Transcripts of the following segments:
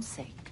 sake.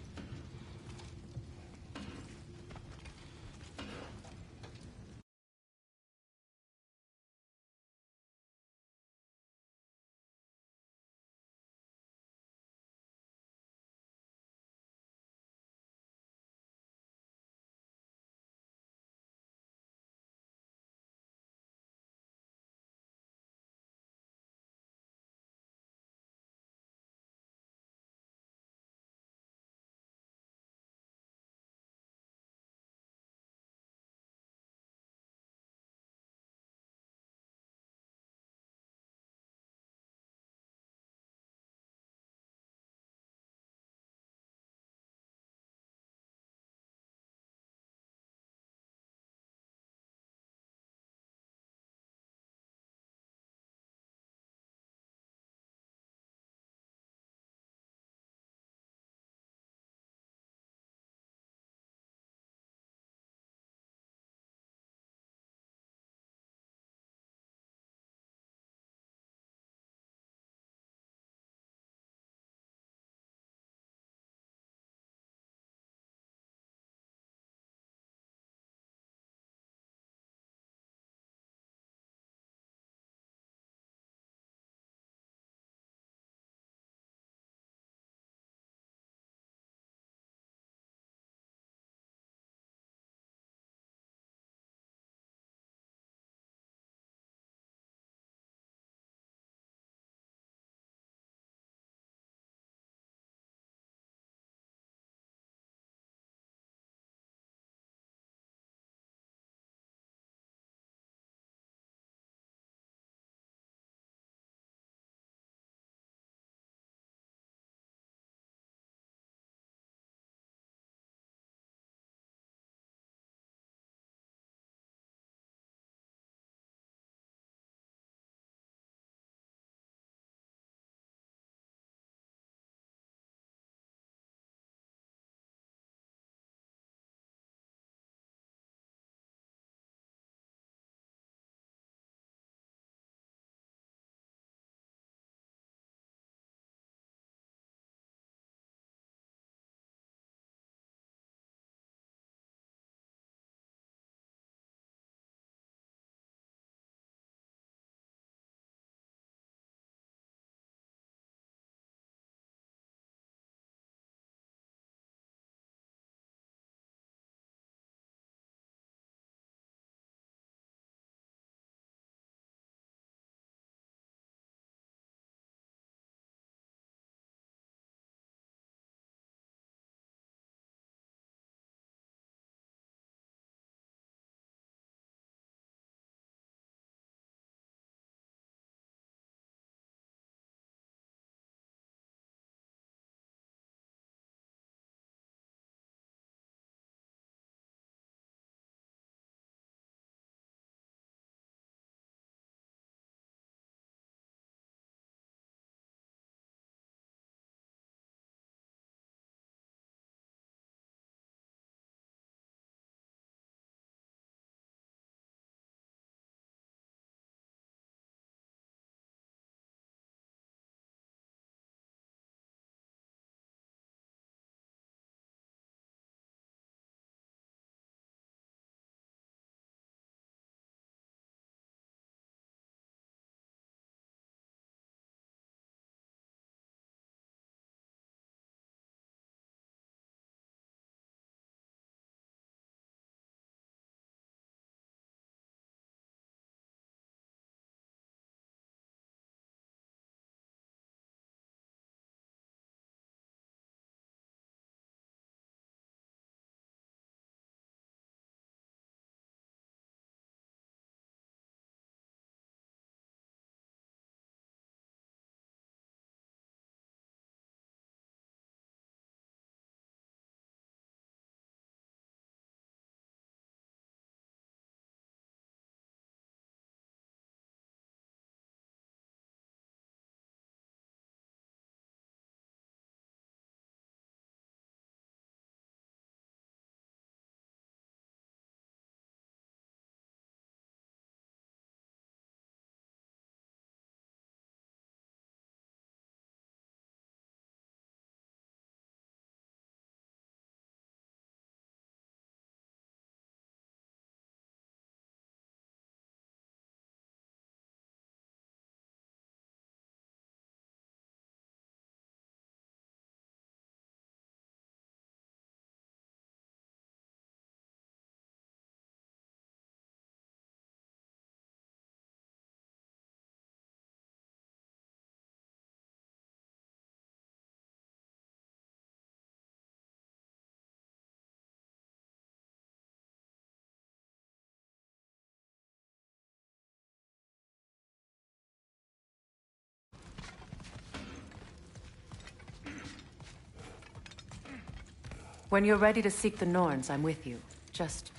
When you're ready to seek the Norns, I'm with you. Just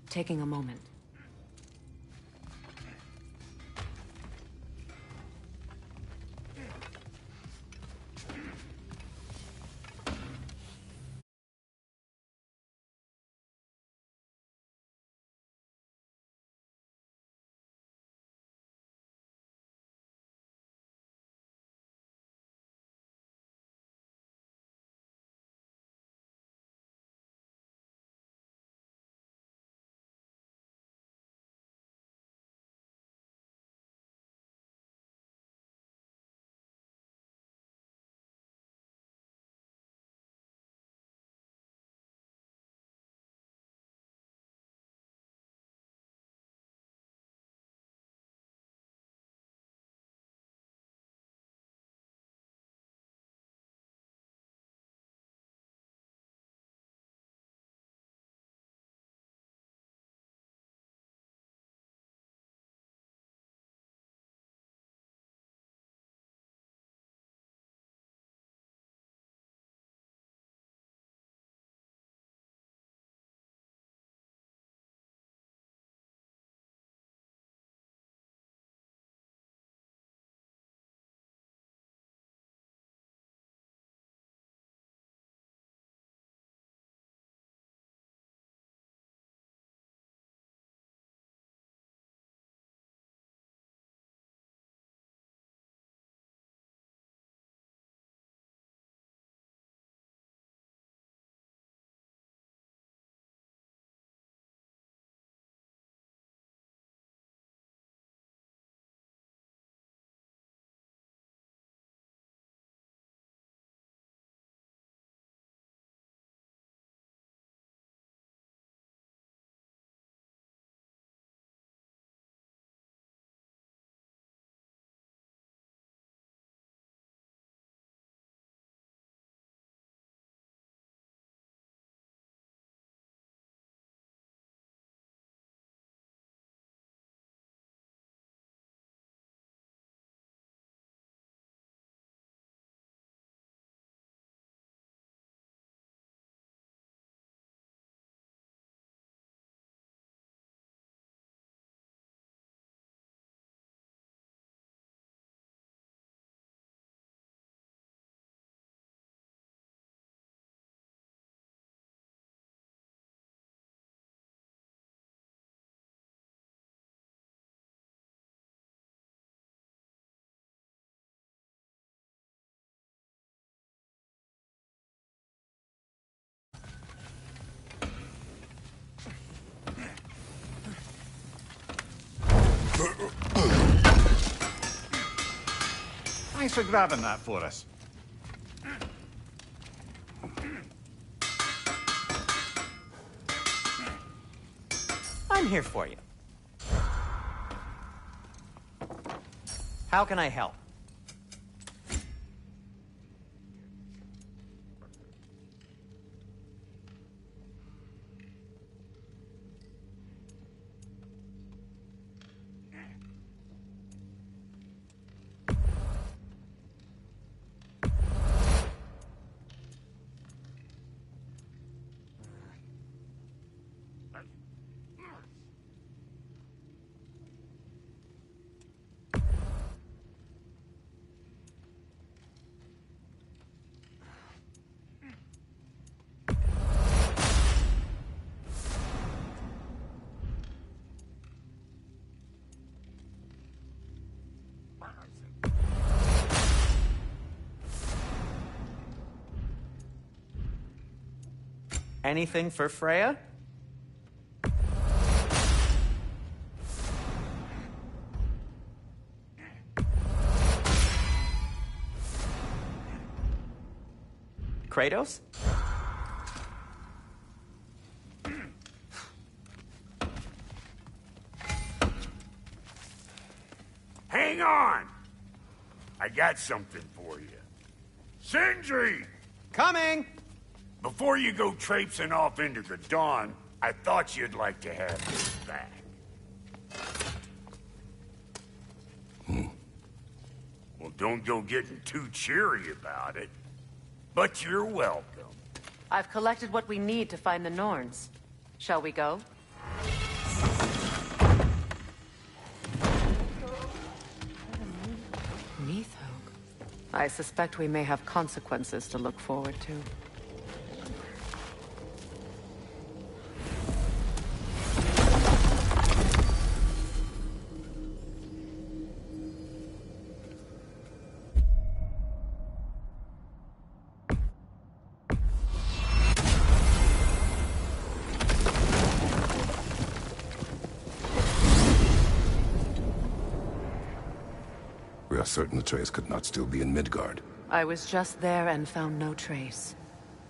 taking a moment. Thanks for grabbing that for us. I'm here for you. How can I help? Anything for Freya? Kratos? Hang on! I got something for you. Sindri! Coming! Before you go traipsing off into the dawn, I thought you'd like to have this back. Well, don't go getting too cheery about it. But you're welcome. I've collected what we need to find the Norns. Shall we go? Neathog. I suspect we may have consequences to look forward to. We are certain Atreus could not still be in Midgard. I was just there and found no trace.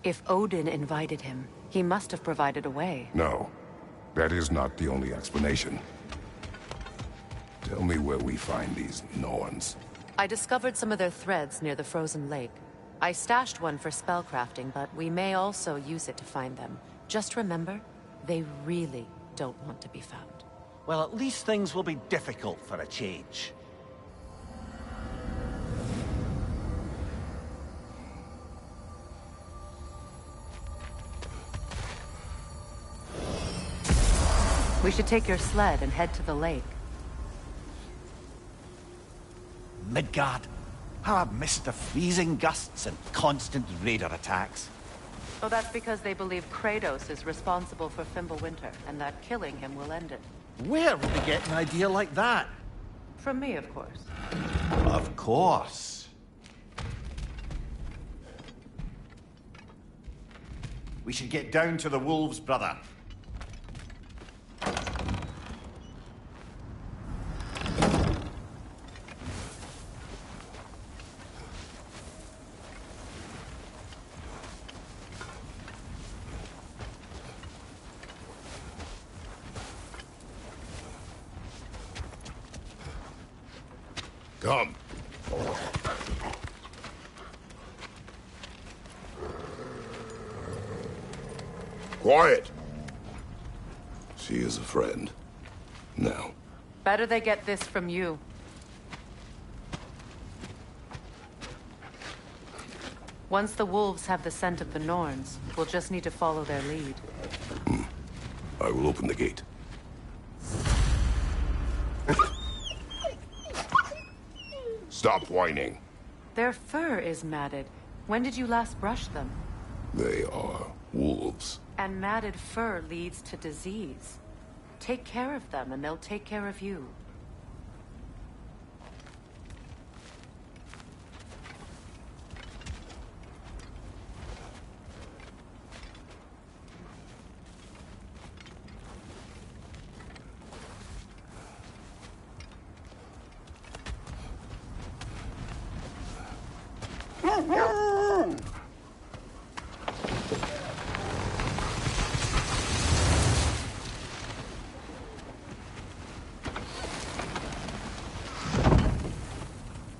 If Odin invited him, he must have provided a way. No, that is not the only explanation. Tell me where we find these Norns. I discovered some of their threads near the frozen lake. I stashed one for spellcrafting, but we may also use it to find them. Just remember, they really don't want to be found. Well, at least things will be difficult for a change. We should take your sled and head to the lake. Midgard. How I've missed the freezing gusts and constant raider attacks. Oh, that's because they believe Kratos is responsible for Fimbulwinter, and that killing him will end it. Where would we get an idea like that? From me, of course. Of course. We should get down to the wolves, brother. Come. Quiet. She is a friend. Now. Better they get this from you. Once the wolves have the scent of the Norns, we'll just need to follow their lead. I will open the gate. Stop whining. Their fur is matted. When did you last brush them? They are wolves. And matted fur leads to disease. Take care of them, and they'll take care of you.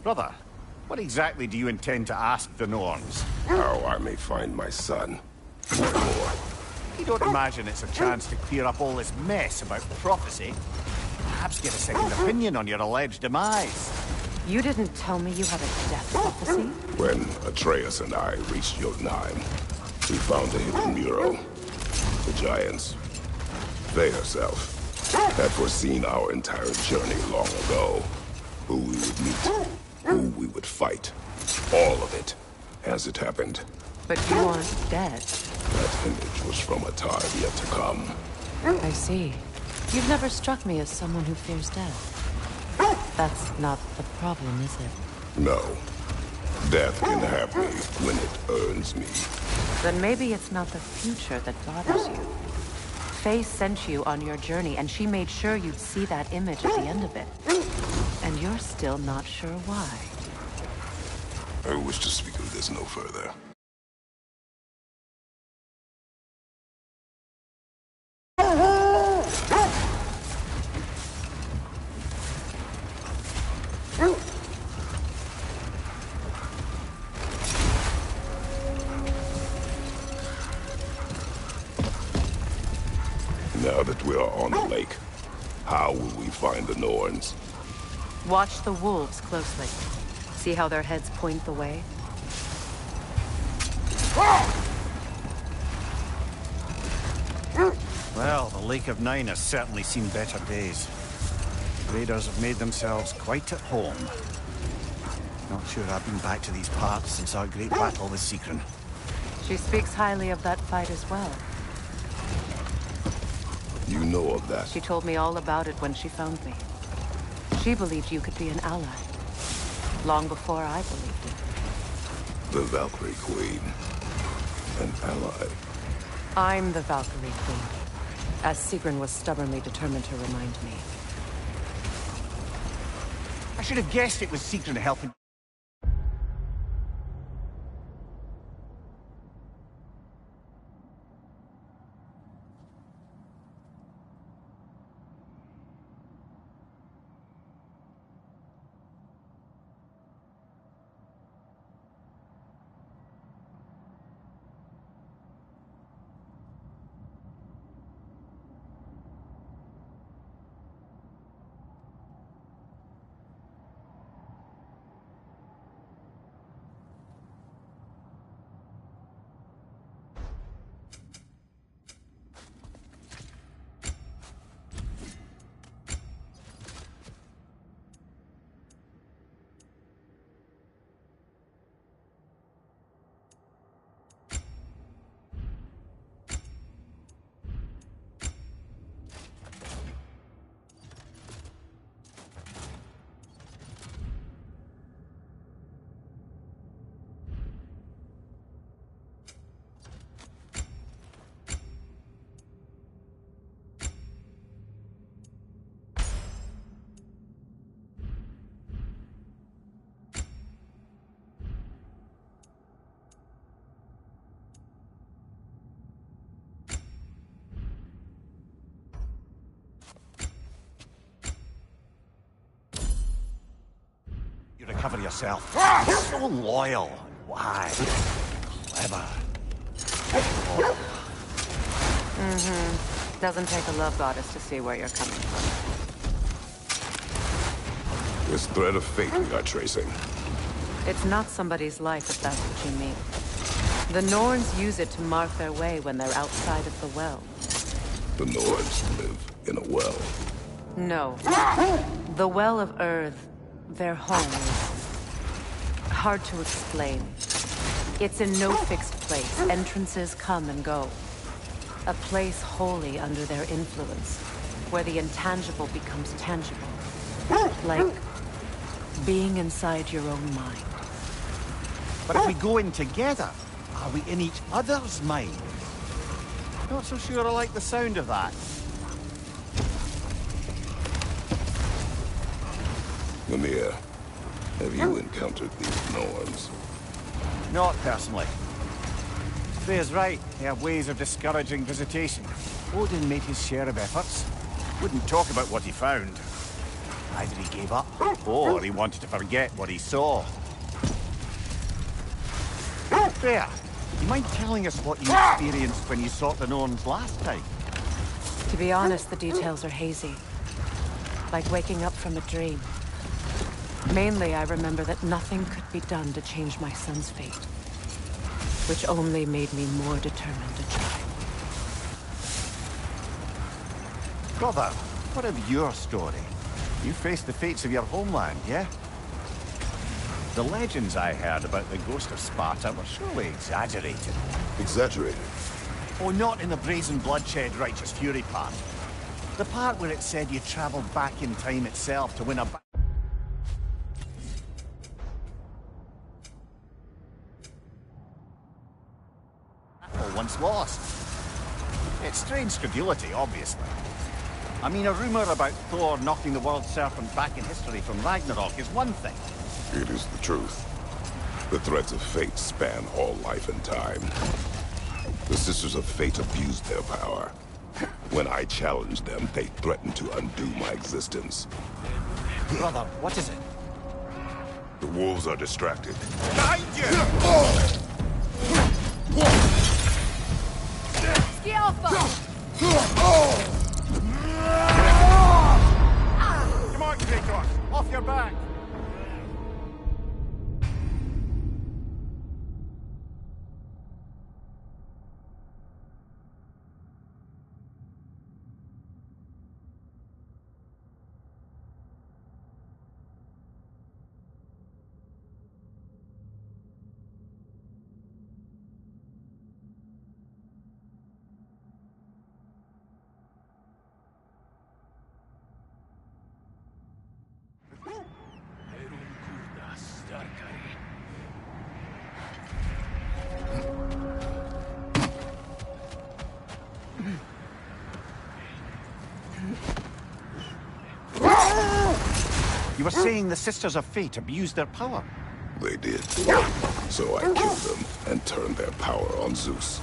Brother, what exactly do you intend to ask the Norns? How I may find my son. What more? You don't imagine it's a chance to clear up all this mess about prophecy? Perhaps get a second opinion on your alleged demise. You didn't tell me you had a death prophecy? When Atreus and I reached Jotunheim, we found a hidden mural. The giants, they herself, had foreseen our entire journey long ago. Who we would meet, who we would fight. All of it, as it happened. But you aren't dead. That image was from a time yet to come. I see. You've never struck me as someone who fears death. That's not the problem, is it? No. Death can have me when it earns me. Then maybe it's not the future that bothers you. Faye sent you on your journey, and she made sure you'd see that image at the end of it. And you're still not sure why. I wish to speak of this no further. Now that we are on the lake, how will we find the Norns? Watch the wolves closely. See how their heads point the way? Lake of Nine has certainly seen better days. Raiders have made themselves quite at home. Not sure I've been back to these parts since our great battle with Seekron. She speaks highly of that fight as well. You know of that? She told me all about it when she found me. She believed you could be an ally. Long before I believed it. The Valkyrie Queen. An ally. I'm the Valkyrie Queen. As Seekron was stubbornly determined to remind me. I should have guessed it was Seekron helping. Recover yourself. So loyal. Why? Clever. Doesn't take a love goddess to see where you're coming from. This thread of fate we are tracing. It's not somebody's life, if that's what you mean. The Norns use it to mark their way when they're outside of the well. The Nords live in a well. No. The Well of Earth, their home, is hard to explain. It's in no fixed place. Entrances come and go. A place wholly under their influence, where the intangible becomes tangible. Like being inside your own mind. But if we go in together, are we in each other's mind? Not so sure I like the sound of that. Mimir, have you encountered these Norns? Not personally. Freya's right. They have ways of discouraging visitation. Odin made his share of efforts. Wouldn't talk about what he found. Either he gave up, or he wanted to forget what he saw. Freya, you mind telling us what you experienced when you sought the Norns last time? To be honest, the details are hazy. Like waking up from a dream. Mainly, I remember that nothing could be done to change my son's fate. Which only made me more determined to try. Brother, what of your story? You faced the fates of your homeland, yeah? The legends I heard about the ghost of Sparta were surely exaggerated. Exaggerated? Oh, not in the brazen bloodshed righteous fury part. The part where it said you traveled back in time itself to win a battle once lost. It's strange credulity, obviously. I mean, a rumor about Thor knocking the world serpent back in history from Ragnarok is one thing. It is the truth. The threads of fate span all life and time. The Sisters of Fate abused their power. When I challenged them, they threatened to undo my existence. Brother, what is it? The wolves are distracted. Behind you! Ski Alpha! Come on, Kratos! Off your back! were saying the Sisters of Fate abused their power. They did. So I killed them and turned their power on Zeus.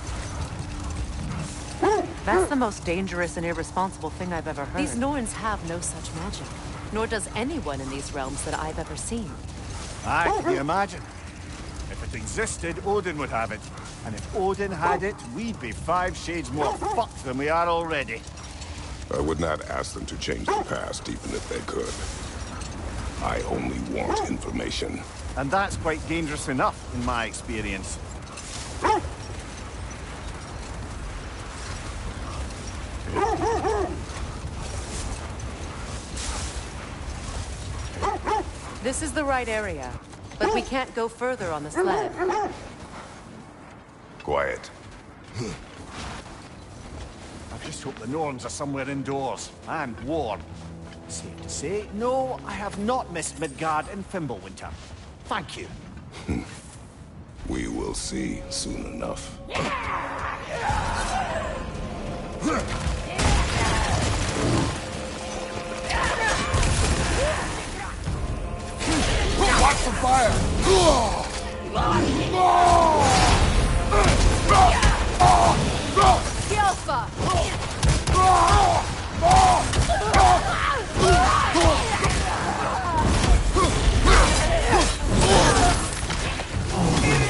That's the most dangerous and irresponsible thing I've ever heard. These Norns have no such magic. Nor does anyone in these realms that I've ever seen. Aye, can you imagine? If it existed, Odin would have it. And if Odin had it, we'd be 5 shades more fucked than we are already. I would not ask them to change the past, even if they could. I only want information. And that's quite dangerous enough, in my experience. This is the right area, but we can't go further on the sled. Quiet. I just hope the Norns are somewhere indoors, and warm. Safe to say, no, I have not missed Midgard and Fimbulwinter. Thank you. We will see soon enough. Watch the fire! Yelfa!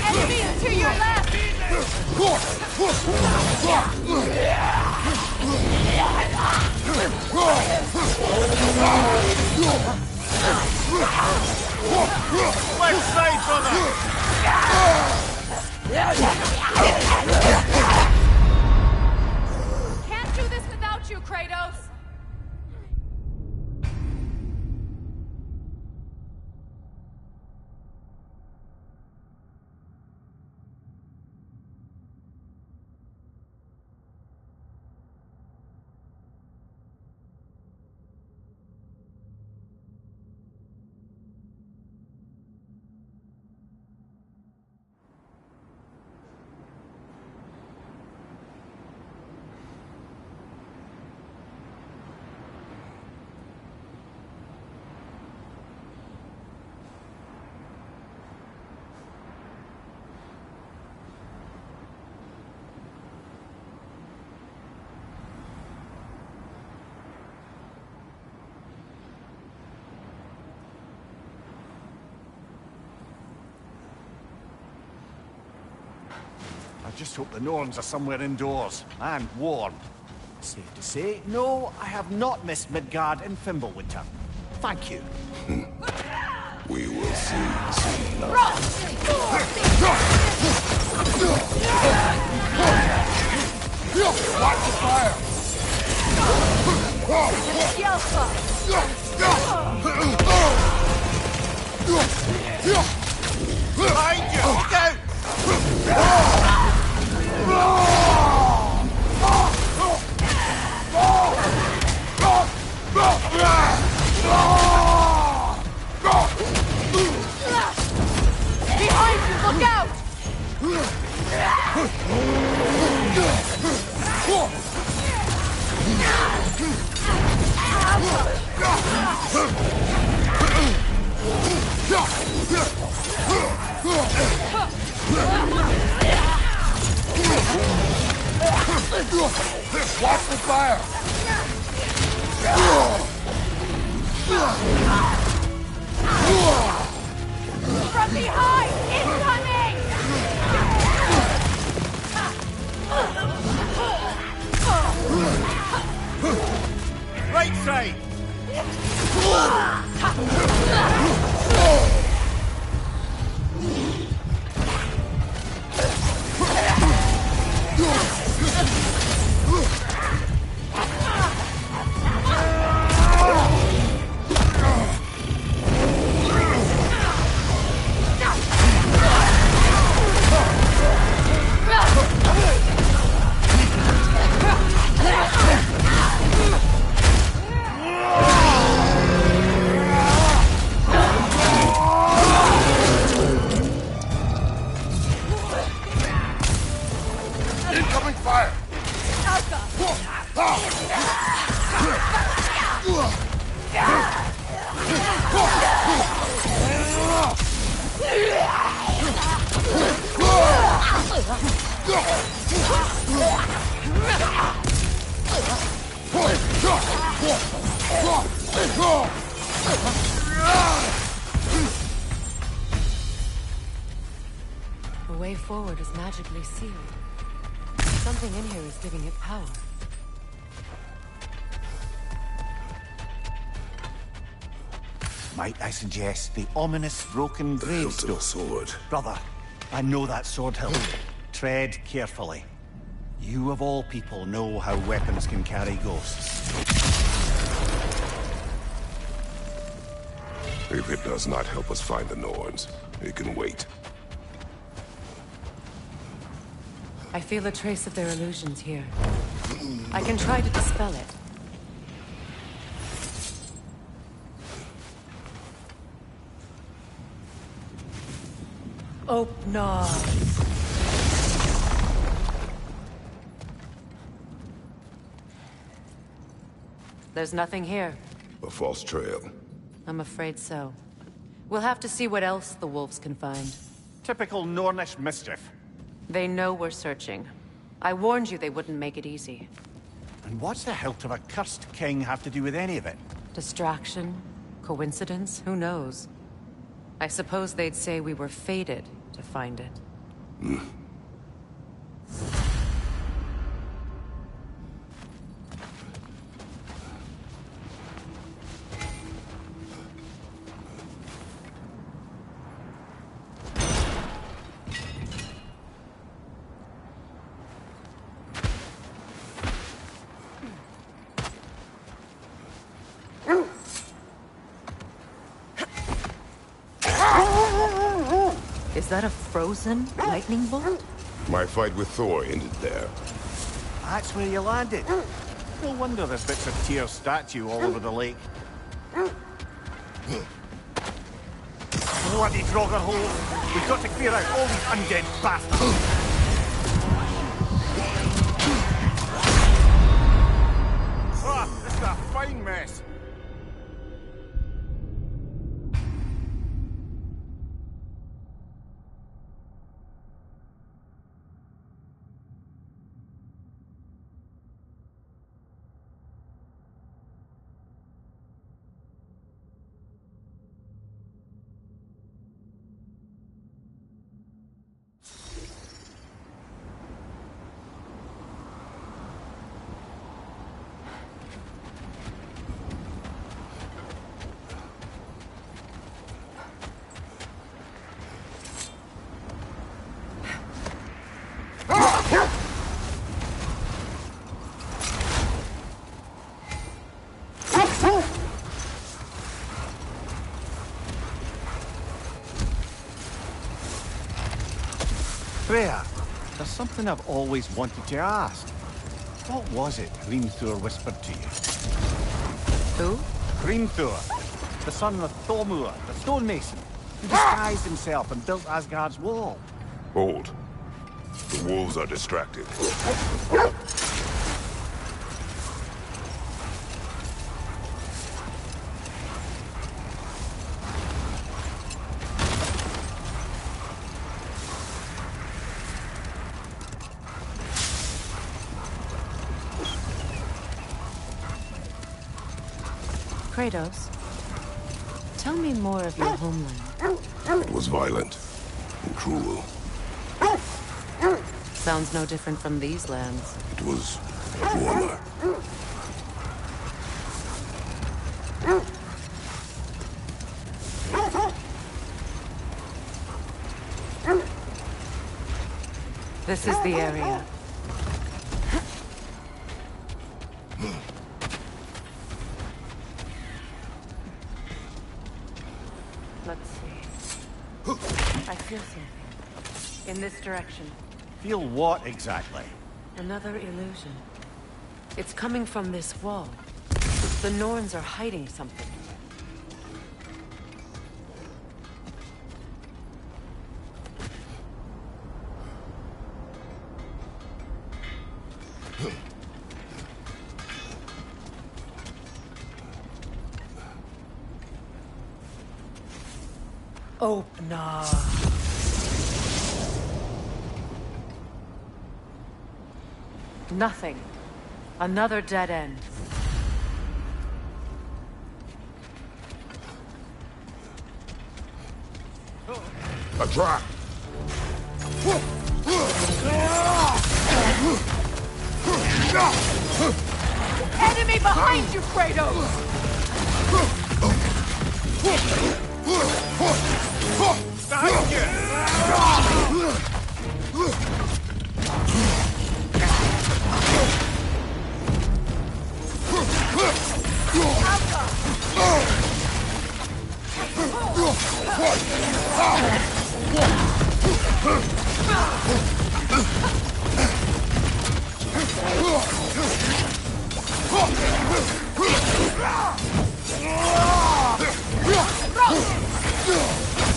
Enemies to your left! Left side, brother! Can't do this without you, Kratos! I just hope the Norns are somewhere indoors, and warm. Safe to say, no, I have not missed Midgard and Fimbulwinter. Thank you. We will see soon enough. Watch the fire! Behind you! Look out! Behind you, look out! Watch the fire! From behind! Incoming! Right side! Incoming fire! The way forward is magically sealed. Something in here is giving it power. Might I suggest the ominous broken The hilt of gravestone? a sword. Brother, I know that sword hilt. Tread carefully. You of all people know how weapons can carry ghosts. If it does not help us find the Norns, it can wait. I feel a trace of their illusions here. I can try to dispel it. Open. There's nothing here. A false trail. I'm afraid so. We'll have to see what else the wolves can find. Typical Nornish mischief. They know we're searching. I warned you they wouldn't make it easy. And what's the hilt of a cursed king have to do with any of it? Distraction? Coincidence? Who knows? I suppose they'd say we were fated to find it. Is that a frozen lightning bolt? My fight with Thor ended there. That's where you landed. No wonder there's bits of Tyr's statue all over the lake. Bloody Draugr hole! We've got to clear out all these undead bastards! Ah, this is a fine mess. Freya, there's something I've always wanted to ask. What was it Hrimthur whispered to you? Who? Hrimthur, the son of Thormur, the stonemason, who disguised himself and built Asgard's wall. Hold. The wolves are distracted. Kratos, tell me more of your homeland. It was violent and cruel. Sounds no different from these lands. It was warmer. This is the area. Let's see. I feel something. In this direction. Feel what exactly? Another illusion. It's coming from this wall. The Norns are hiding something. Oh, no. Nothing. Another dead end. A trap! Enemy behind you, Kratos!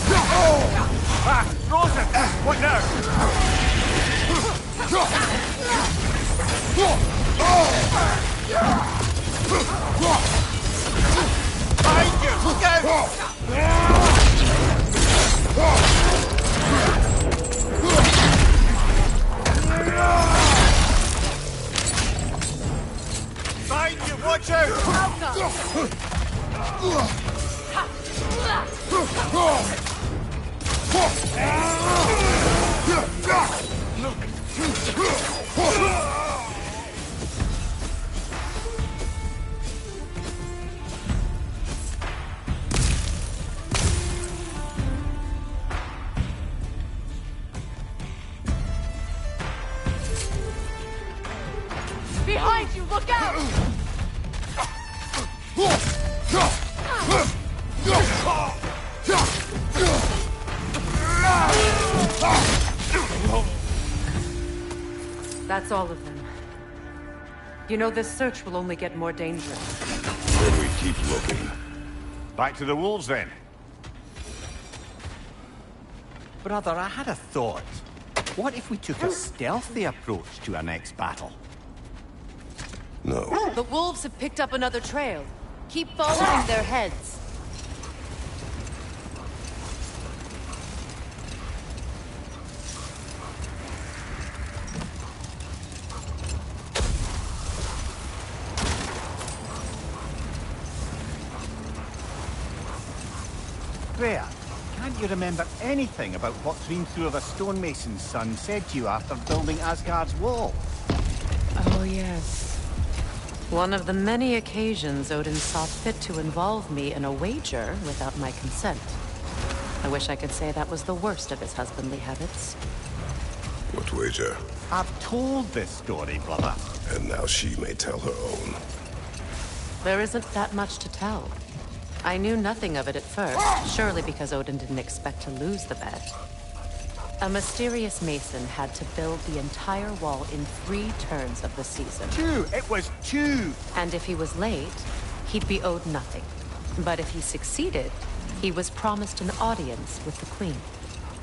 Behind Frozen! What now? Behind you! Look out! Behind you! Watch out! Behind you, look out! That's all of them. You know, this search will only get more dangerous. Then we keep looking. Back to the wolves, then. Brother, I had a thought. What if we took a stealthy approach to our next battle? No. The wolves have picked up another trail. Keep following their heads. Freya, can't you remember anything about what Hrimthur the stonemason's son said to you after building Asgard's wall? Oh, yes. One of the many occasions Odin saw fit to involve me in a wager without my consent. I wish I could say that was the worst of his husbandly habits. What wager? I've told this story, brother. And now she may tell her own. There isn't that much to tell. I knew nothing of it at first, surely because Odin didn't expect to lose the bet. A mysterious mason had to build the entire wall in 3 turns of the season. 2! It was 2! And if he was late, he'd be owed nothing. But if he succeeded, he was promised an audience with the queen.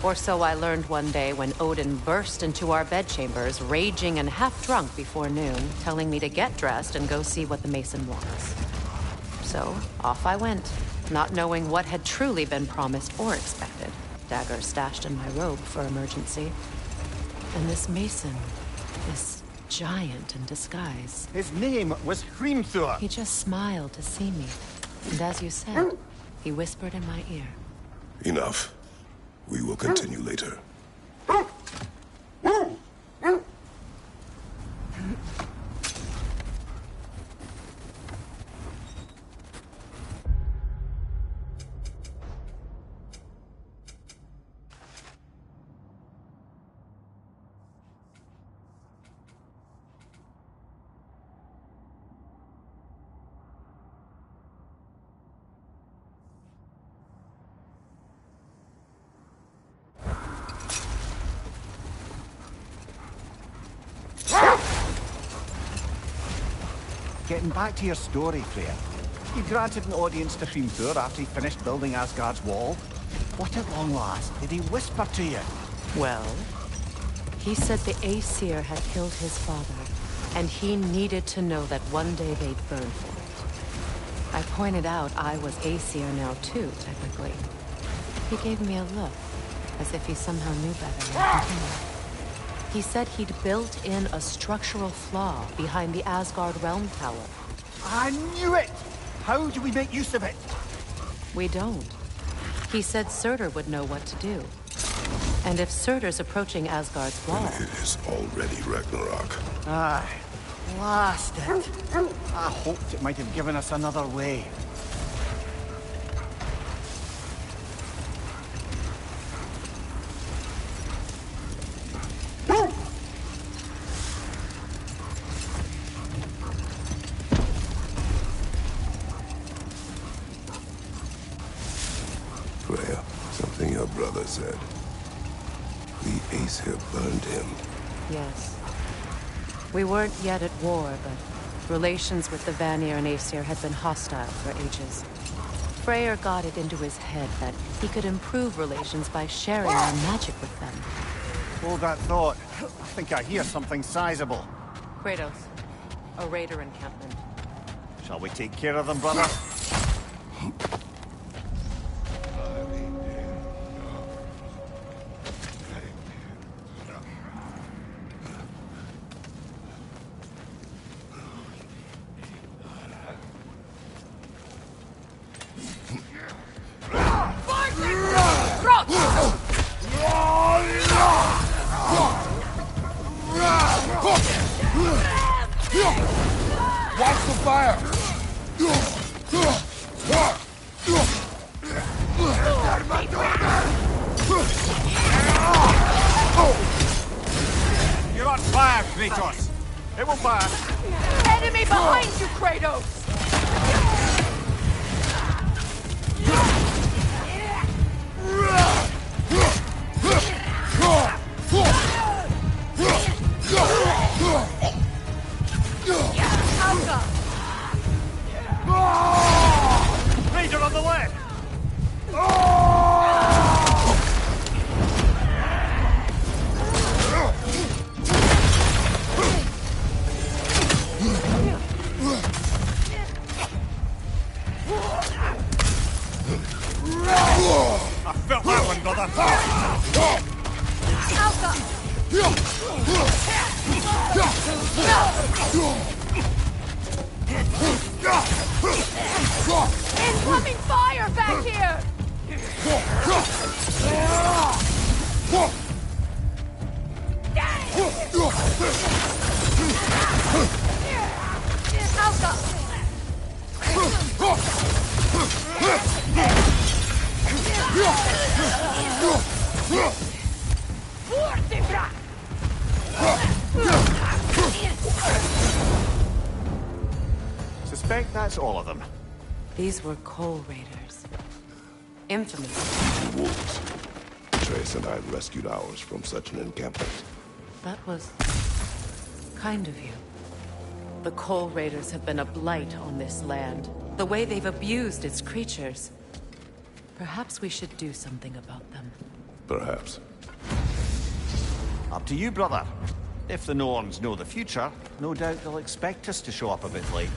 Or so I learned one day when Odin burst into our bedchambers, raging and half-drunk before noon, telling me to get dressed and go see what the mason wants. So, off I went, not knowing what had truly been promised or expected. Dagger stashed in my robe for emergency. And this mason, this giant in disguise. His name was Hrimthur. He just smiled to see me. And as you said, he whispered in my ear. Enough. We will continue later. Getting back to your story, Freya. You granted an audience to Hrimthur after he finished building Asgard's wall. What at long last did he whisper to you? Well, he said the Aesir had killed his father, and he needed to know that one day they'd burn for it. I pointed out I was Aesir now too, technically. He gave me a look, as if he somehow knew better than I continued. He said he'd built in a structural flaw behind the Asgard Realm Tower. I knew it! How do we make use of it? We don't. He said Surtur would know what to do. And if Surtur's approaching Asgard's wall... It is already Ragnarok. Aye. Blast it. I hoped it might have given us another way. Freya, something your brother said. The Ace here burned him. Yes. We weren't yet at war, but relations with the Vanir and Aesir had been hostile for ages. Freyr got it into his head that he could improve relations by sharing our magic with them. Hold that thought. I think I hear something sizable. Kratos, a raider encampment. Shall we take care of them, brother? Watch the fire! You're on fire, Kratos! It will pass! Enemy behind you, Kratos! Raider on the left! I felt that one, brother! Incoming fire back here! Suspect that's all of them. These were Coal Raiders. Infamous. Wolves. Trace and I rescued ours from such an encampment. That was kind of you. The Coal Raiders have been a blight on this land. The way they've abused its creatures. Perhaps we should do something about them. Perhaps. Up to you, brother. If the Norns know the future, no doubt they'll expect us to show up a bit late.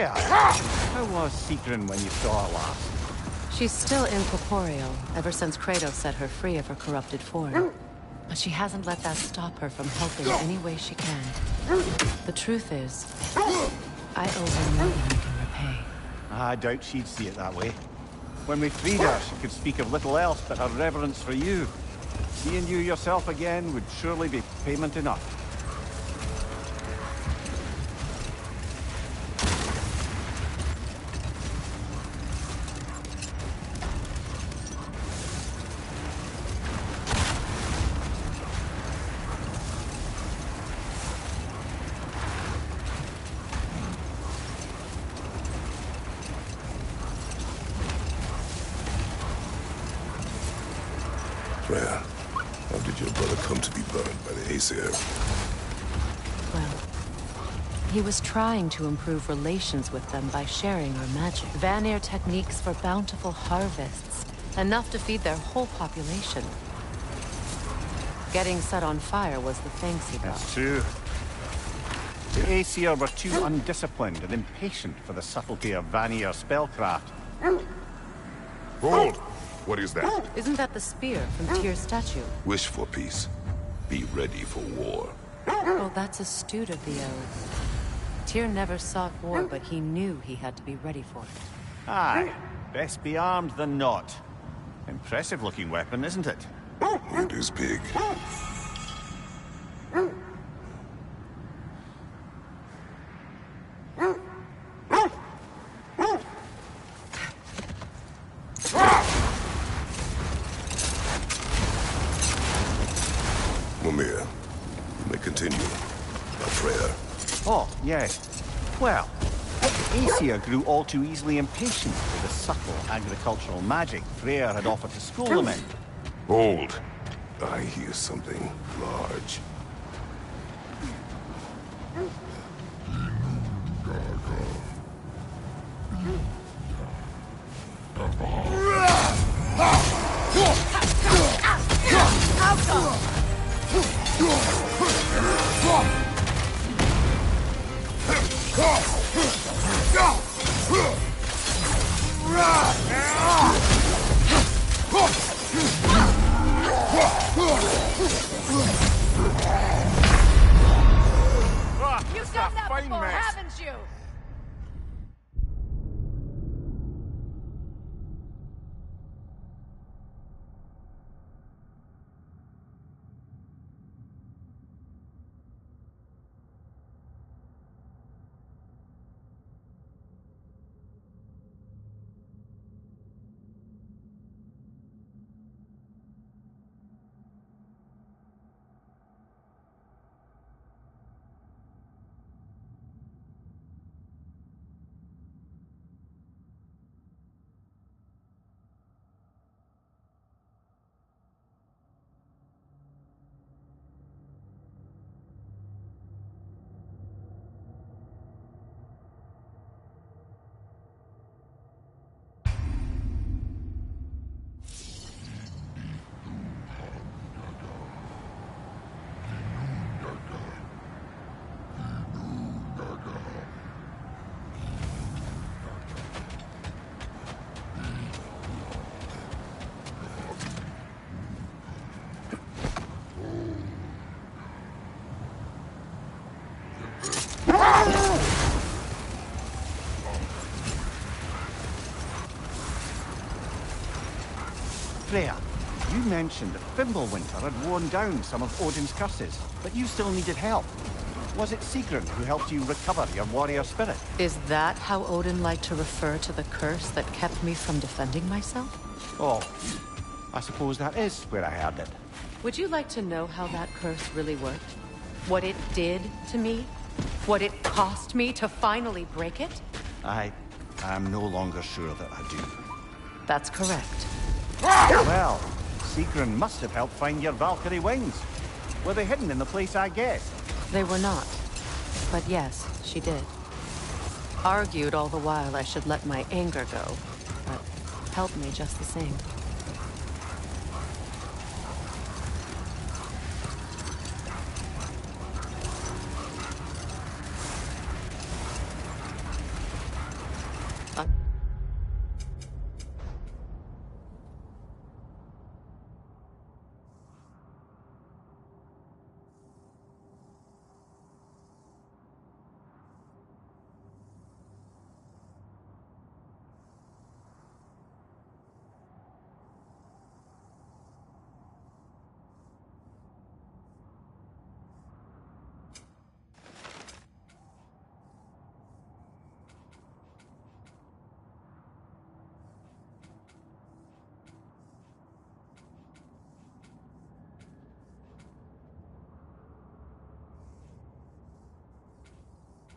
Freya, how was Sigrun when you saw her last? She's still incorporeal, ever since Kratos set her free of her corrupted form. But she hasn't let that stop her from helping any way she can. The truth is, I owe her more than I can repay. I doubt she'd see it that way. When we freed her, she could speak of little else but her reverence for you. Seeing you yourself again would surely be payment enough. Freya, how did your brother come to be burned by the Aesir? Well, he was trying to improve relations with them by sharing our magic. Vanir techniques for bountiful harvests, enough to feed their whole population. Getting set on fire was the thanks he got. That's true. The Aesir were too undisciplined and impatient for the subtlety of Vanir spellcraft. Hold! What is that? Isn't that the spear from Tyr's statue? Wish for peace. Be ready for war. Oh, that's astute of the elves. Tyr never sought war, but he knew he had to be ready for it. Aye, best be armed than not. Impressive looking weapon, isn't it? It is big. Mimir, you may continue. Freya. Oh, yes. Well, the Aesir grew all too easily impatient with the subtle agricultural magic Freyr had offered to school them in. Hold. I hear something large. You've done that before, haven't you? Freya, you mentioned that Fimbulwinter had worn down some of Odin's curses, but you still needed help. Was it Sigrun who helped you recover your warrior spirit? Is that how Odin liked to refer to the curse that kept me from defending myself? Oh, I suppose that is where I heard it. Would you like to know how that curse really worked? What it did to me? What it cost me to finally break it? I am no longer sure that I do. That's correct. Well, Sigrun must have helped find your Valkyrie wings. Were they hidden in the place I guessed? They were not. But yes, she did. Argued all the while I should let my anger go, but helped me just the same.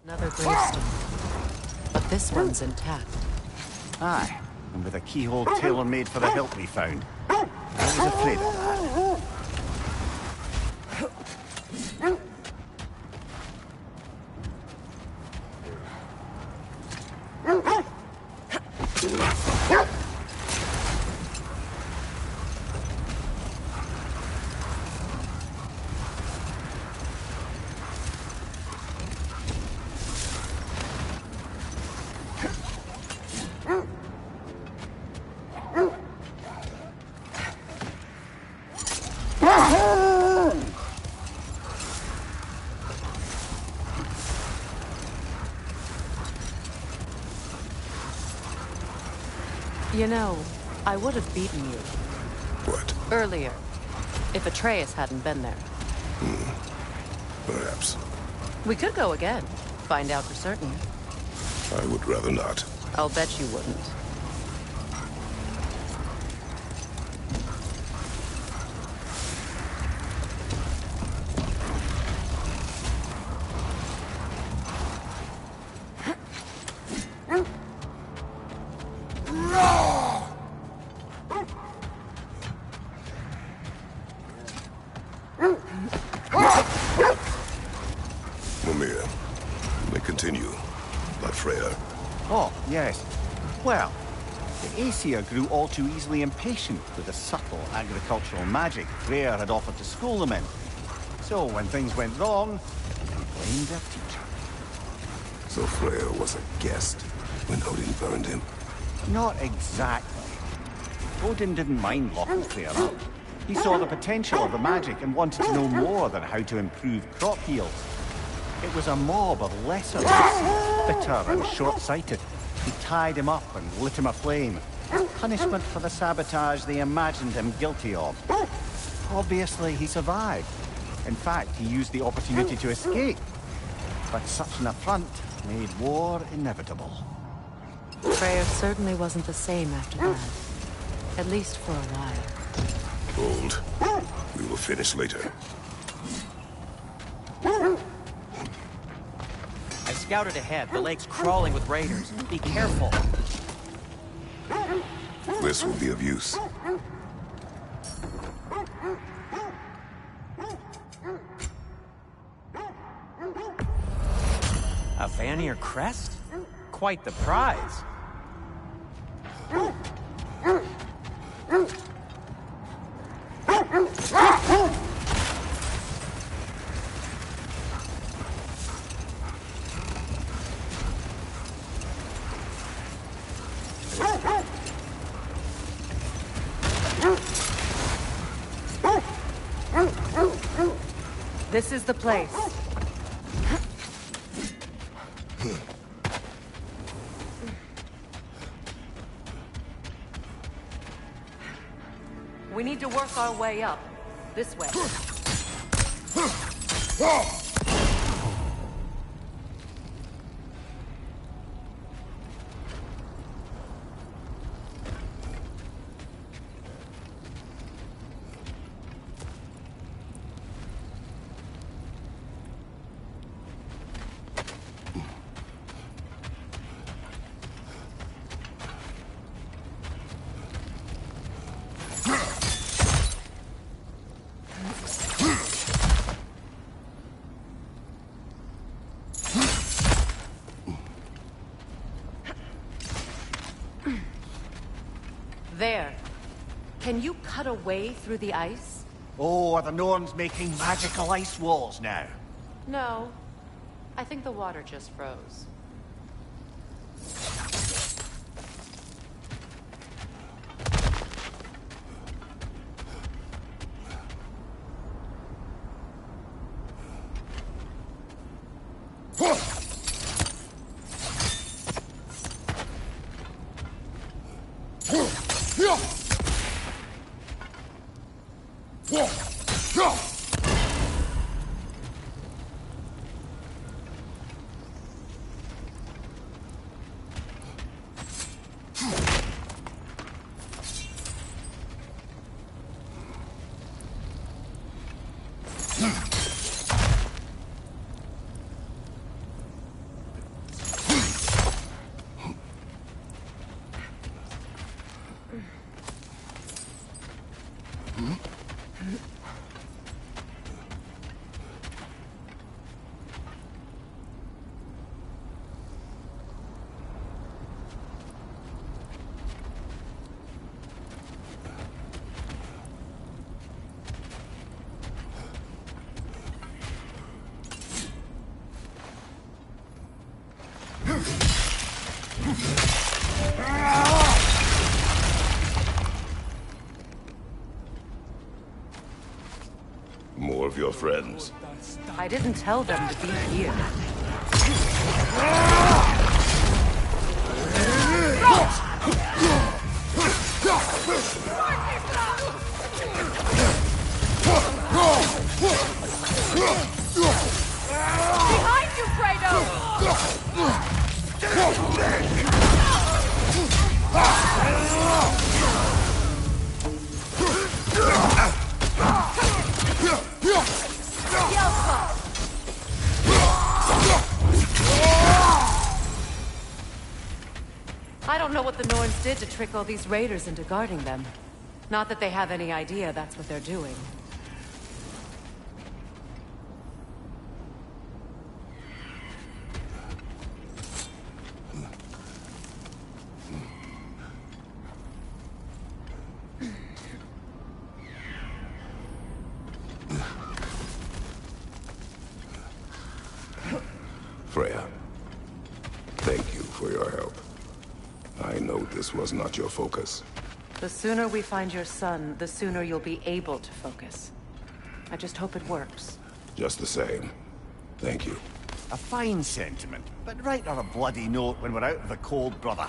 Another gravestone. But this one's intact. Aye, and with a keyhole tailor-made for the hilt we found. I was afraid of that. You know, I would have beaten you. What? Earlier. If Atreus hadn't been there. Perhaps. We could go again. Find out for certain. I would rather not. I'll bet you wouldn't. Mimir, may continue. But Freya, Oh, yes. Well, the Aesir grew all too easily impatient with the subtle agricultural magic Freya had offered to school them in. So when things went wrong, they blamed their teacher. so Freya was a guest when Odin burned him. Not exactly. Odin didn't mind locking Freya up. He saw the potential of the magic and wanted to know more than how to improve crop yields. It was a mob of lesser race, bitter and short-sighted, who tied him up and lit him aflame as punishment for the sabotage they imagined him guilty of. Obviously, he survived. In fact, he used the opportunity to escape. But such an affront made war inevitable. Freya certainly wasn't the same after that. At least for a while. Hold. We will finish later. I scouted ahead. The lake's crawling with raiders. Be careful. This will be of use. A Vanir crest? Quite the prize. This is the place. We need to work our way up. This way. There. Can you cut a way through the ice? Oh, are the Norns making magical ice walls now? No. I think the water just froze. More of your friends. I didn't tell them to be here. Behind you, Kratos! I don't know what the Norns did to trick all these raiders into guarding them. Not that they have any idea that's what they're doing. Freya, thank you for your help. I know this was not your focus. The sooner we find your son, the sooner you'll be able to focus. I just hope it works. Just the same, thank you. A fine sentiment, but write on a bloody note when we're out of the cold, brother.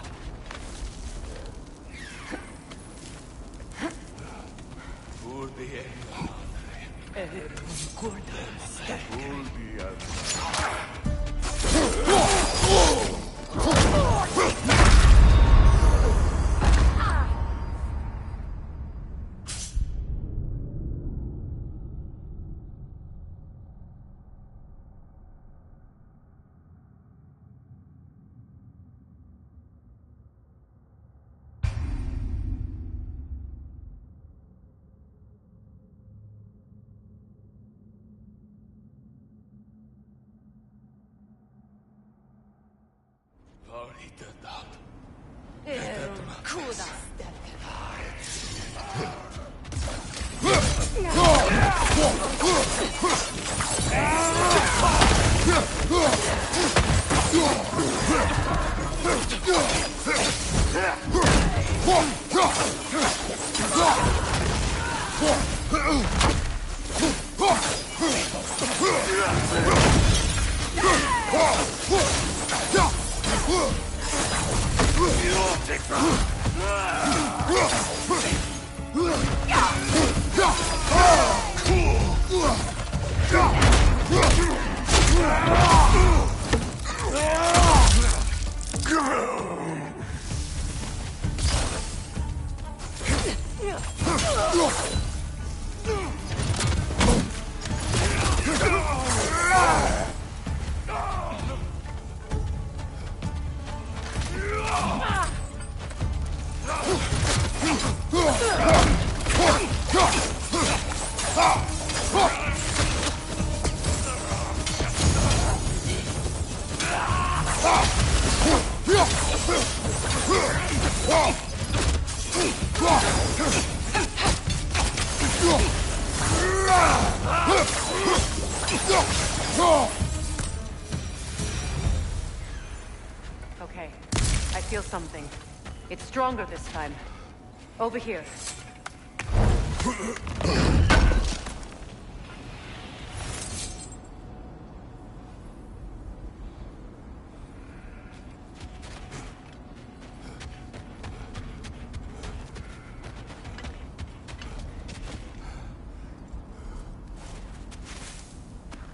Okay, I feel something. It's stronger this time. Over here.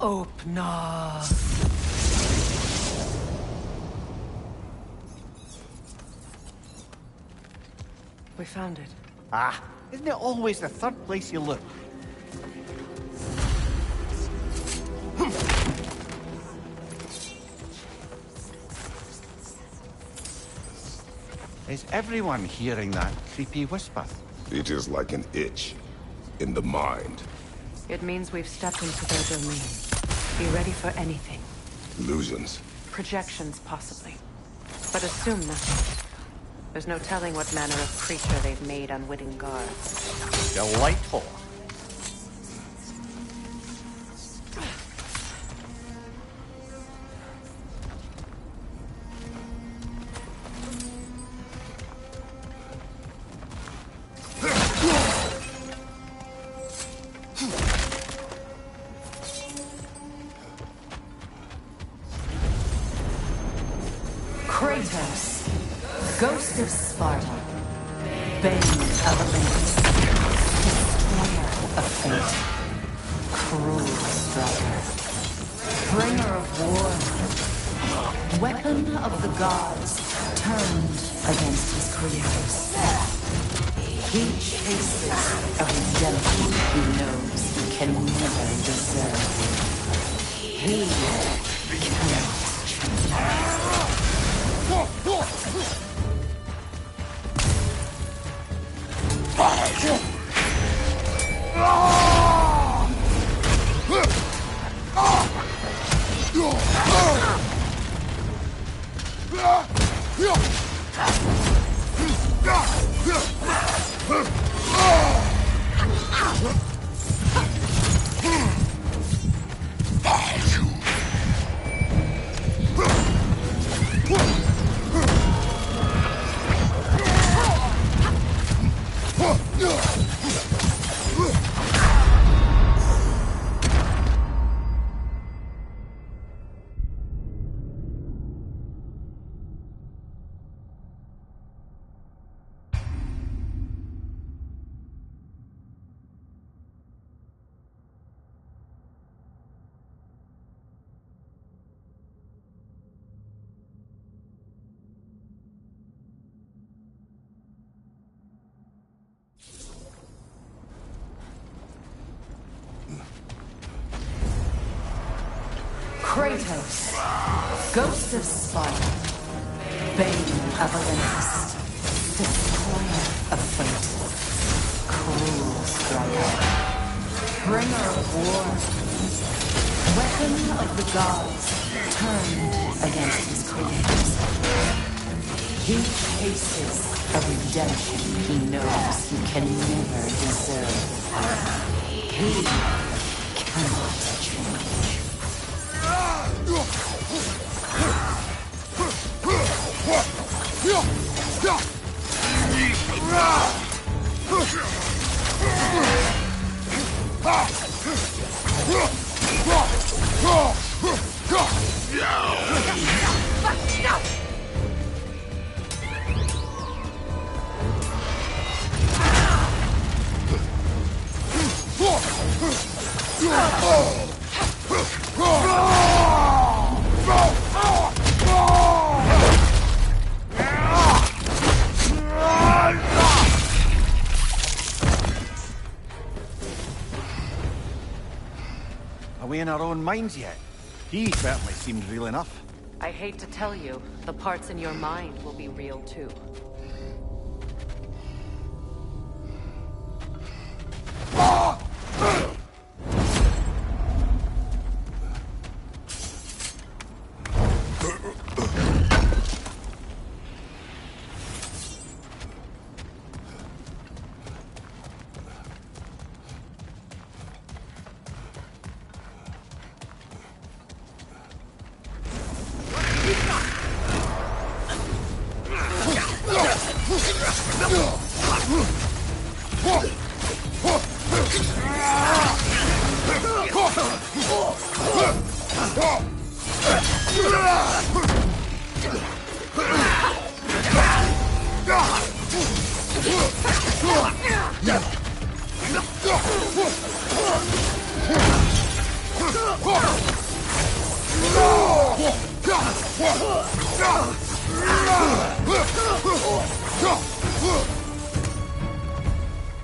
Open up. We found it. Ah, isn't it always the third place you look? Is everyone hearing that creepy whisper? It is like an itch in the mind. It means we've stepped into their domain. Be ready for anything. Illusions. Projections, possibly. But assume nothing. There's no telling what manner of creature they've made unwitting guards. Delightful. Ghost of Sparta, Bane of Olympus, Destroyer of Fate, Cruel Striker, Bringer of War, Weapon of the Gods, turned against his creators. He chases a redemption he knows he can never deserve. He cannot Kratos, Ghost of Sparta, Bane of Olympus, Destroyer of Fate, Cruel Striker, Bringer of War, Weapon of the Gods, turned against his creators. He chases a redemption he knows he can never deserve. He cannot change. Are we in our own minds yet? He certainly seemed real enough. I hate to tell you, the parts in your mind will be real too.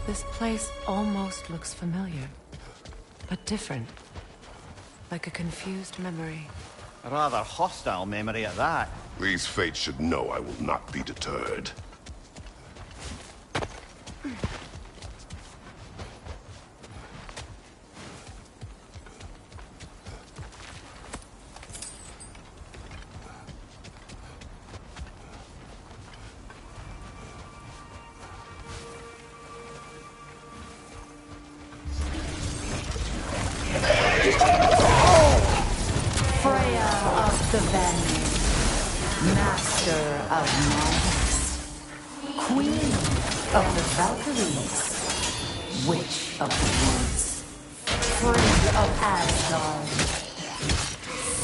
This place almost looks familiar, but different. Like a confused memory. A rather hostile memory at that. These fates should know I will not be deterred. The Vanguard, Master of Monarchs, Queen of the Valkyries, Witch of the Woods, Free of Asgard,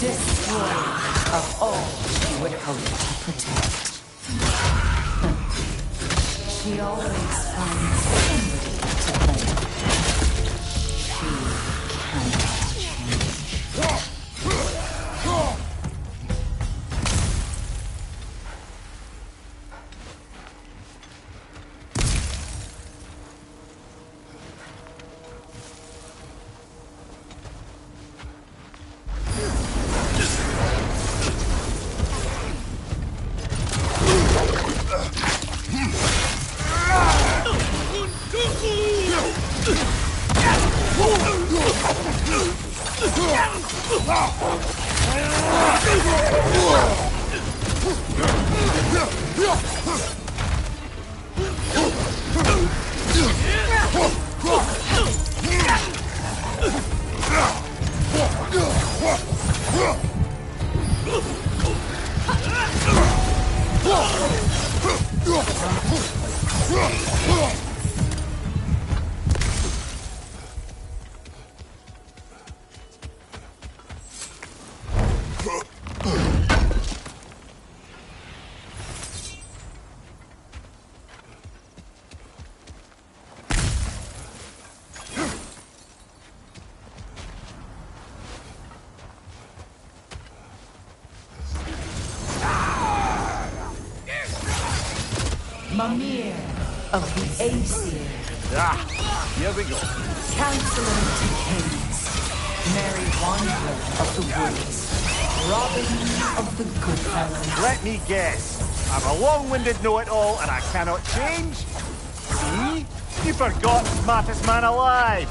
Destroyer of all she would hope to protect. She always finds somebody to blame. She cannot change. Mimir of the Aesir. Here we go. Counselor to Kings. Merry Wanderer of the Woods. Robin of the Goodfellows. Let me guess. I'm a long-winded know-it-all and I cannot change? See? You forgot smartest man alive.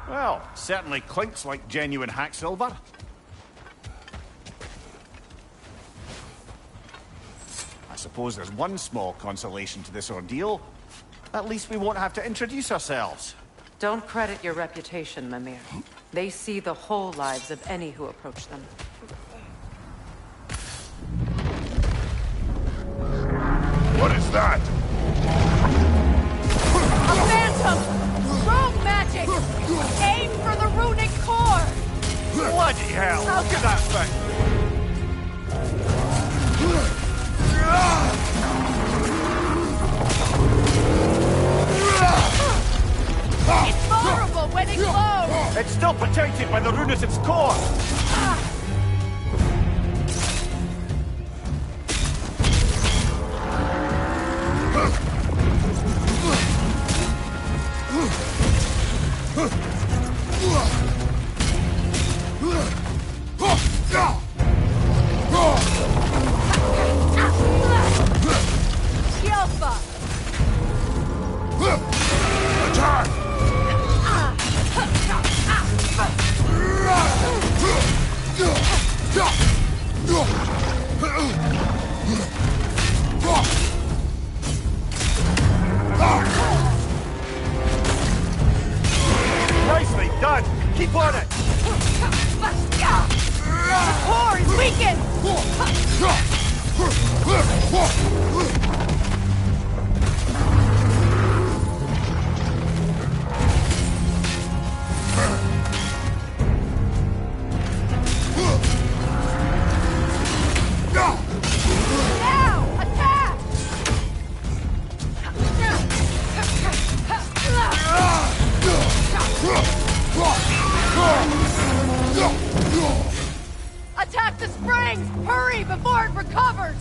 Well, certainly clinks like genuine hack silver. I suppose there's one small consolation to this ordeal. At least we won't have to introduce ourselves. Don't credit your reputation, Mimir. They see the whole lives of any who approach them. What is that? A phantom! Rogue magic! Aim for the runic core! Bloody hell! Look at that thing! It's vulnerable when it glows! It's still protected by the rune at its core! Nicely done! Keep on it! The core is weakened! Now! Attack! Attack the springs! Hurry before it recovers!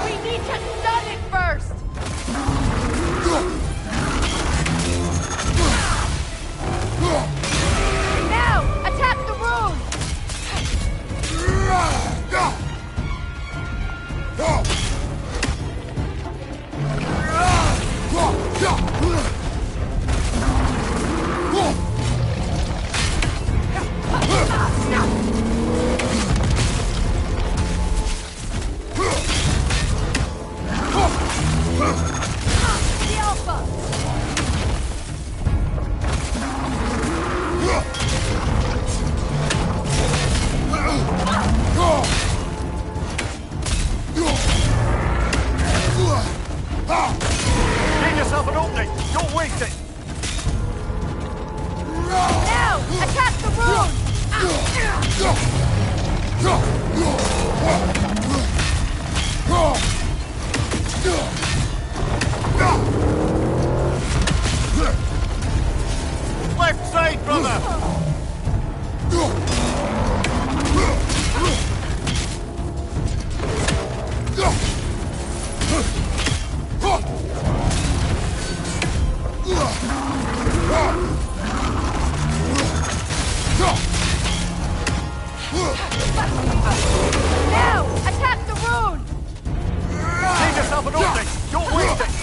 We need to stun it first! yourself an opening! Don't waste it! Now! Attack the rune! Left side, brother! Now! Attack the rune! Save yourself an opening! Don't waste it!